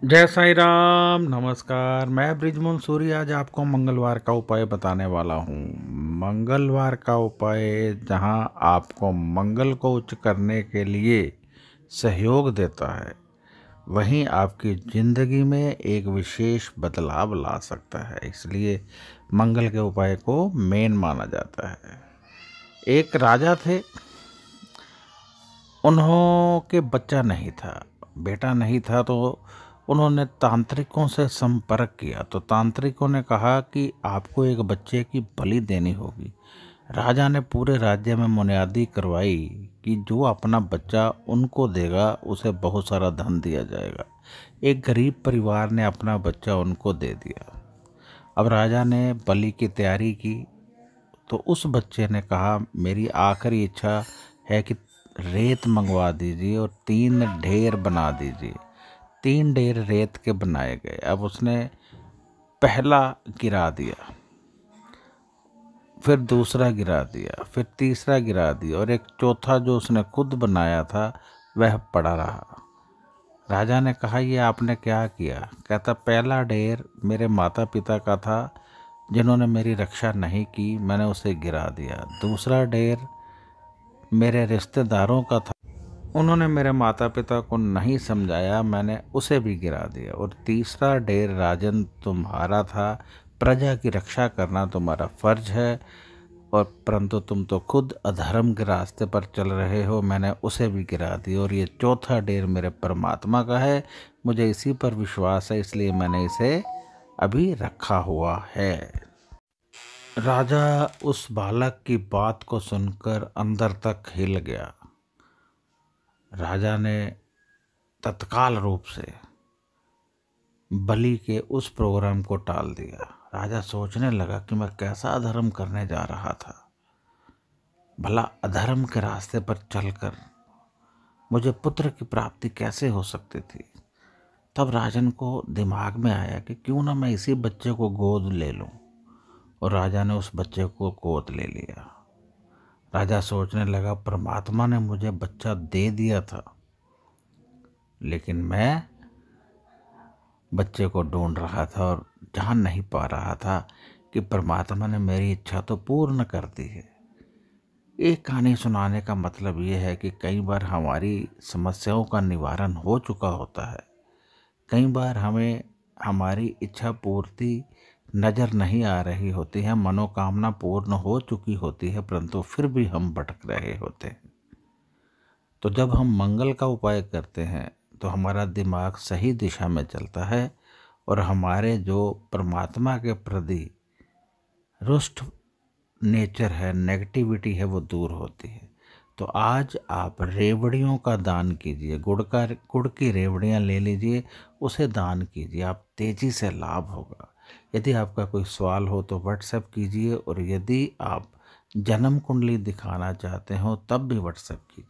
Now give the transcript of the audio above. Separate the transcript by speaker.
Speaker 1: जय साईं राम। नमस्कार, मैं ब्रिजमोहन सूरी आज आपको मंगलवार का उपाय बताने वाला हूँ। मंगलवार का उपाय जहाँ आपको मंगल को उच्च करने के लिए सहयोग देता है, वहीं आपकी ज़िंदगी में एक विशेष बदलाव ला सकता है। इसलिए मंगल के उपाय को मेन माना जाता है। एक राजा थे, उन्हों के बच्चा नहीं था, बेटा नहीं था, तो उन्होंने तांत्रिकों से संपर्क किया। तो तांत्रिकों ने कहा कि आपको एक बच्चे की बलि देनी होगी। राजा ने पूरे राज्य में मुनादी करवाई कि जो अपना बच्चा उनको देगा उसे बहुत सारा धन दिया जाएगा। एक गरीब परिवार ने अपना बच्चा उनको दे दिया। अब राजा ने बलि की तैयारी की, तो उस बच्चे ने कहा मेरी आखिरी इच्छा है कि रेत मंगवा दीजिए और 3 ढेर बना दीजिए। 3 ढेर रेत के बनाए गए। अब उसने पहला गिरा दिया, फिर दूसरा गिरा दिया, फिर तीसरा गिरा दिया और एक चौथा जो उसने खुद बनाया था वह पड़ा रहा। राजा ने कहा ये आपने क्या किया? कहता पहला ढेर मेरे माता पिता का था जिन्होंने मेरी रक्षा नहीं की, मैंने उसे गिरा दिया। दूसरा ढेर मेरे रिश्तेदारों का था, उन्होंने मेरे माता पिता को नहीं समझाया, मैंने उसे भी गिरा दिया। और तीसरा ढेर राजन तुम्हारा था, प्रजा की रक्षा करना तुम्हारा फर्ज है, और परंतु तुम तो खुद अधर्म के रास्ते पर चल रहे हो, मैंने उसे भी गिरा दिया। और ये चौथा ढेर मेरे परमात्मा का है, मुझे इसी पर विश्वास है, इसलिए मैंने इसे अभी रखा हुआ है। राजा उस बालक की बात को सुनकर अंदर तक हिल गया। राजा ने तत्काल रूप से बलि के उस प्रोग्राम को टाल दिया। राजा सोचने लगा कि मैं कैसा अधर्म करने जा रहा था। भला अधर्म के रास्ते पर चलकर मुझे पुत्र की प्राप्ति कैसे हो सकती थी? तब राजन को दिमाग में आया कि क्यों ना मैं इसी बच्चे को गोद ले लूं। और राजा ने उस बच्चे को गोद ले लिया। राजा सोचने लगा परमात्मा ने मुझे बच्चा दे दिया था, लेकिन मैं बच्चे को ढूंढ रहा था और जान नहीं पा रहा था कि परमात्मा ने मेरी इच्छा तो पूर्ण कर दी है। एक कहानी सुनाने का मतलब ये है कि कई बार हमारी समस्याओं का निवारण हो चुका होता है, कई बार हमें हमारी इच्छा पूर्ति नज़र नहीं आ रही होती है, मनोकामना पूर्ण हो चुकी होती है, परंतु फिर भी हम भटक रहे होते हैं। तो जब हम मंगल का उपाय करते हैं तो हमारा दिमाग सही दिशा में चलता है और हमारे जो परमात्मा के प्रति रुष्ट नेचर है, नेगेटिविटी है, वो दूर होती है। तो आज आप रेवड़ियों का दान कीजिए, गुड़ की रेवड़ियाँ ले लीजिए, उसे दान कीजिए, आप तेज़ी से लाभ होगा। यदि आपका कोई सवाल हो तो व्हाट्सएप कीजिए, और यदि आप जन्म कुंडली दिखाना चाहते हो तब भी व्हाट्सएप कीजिए।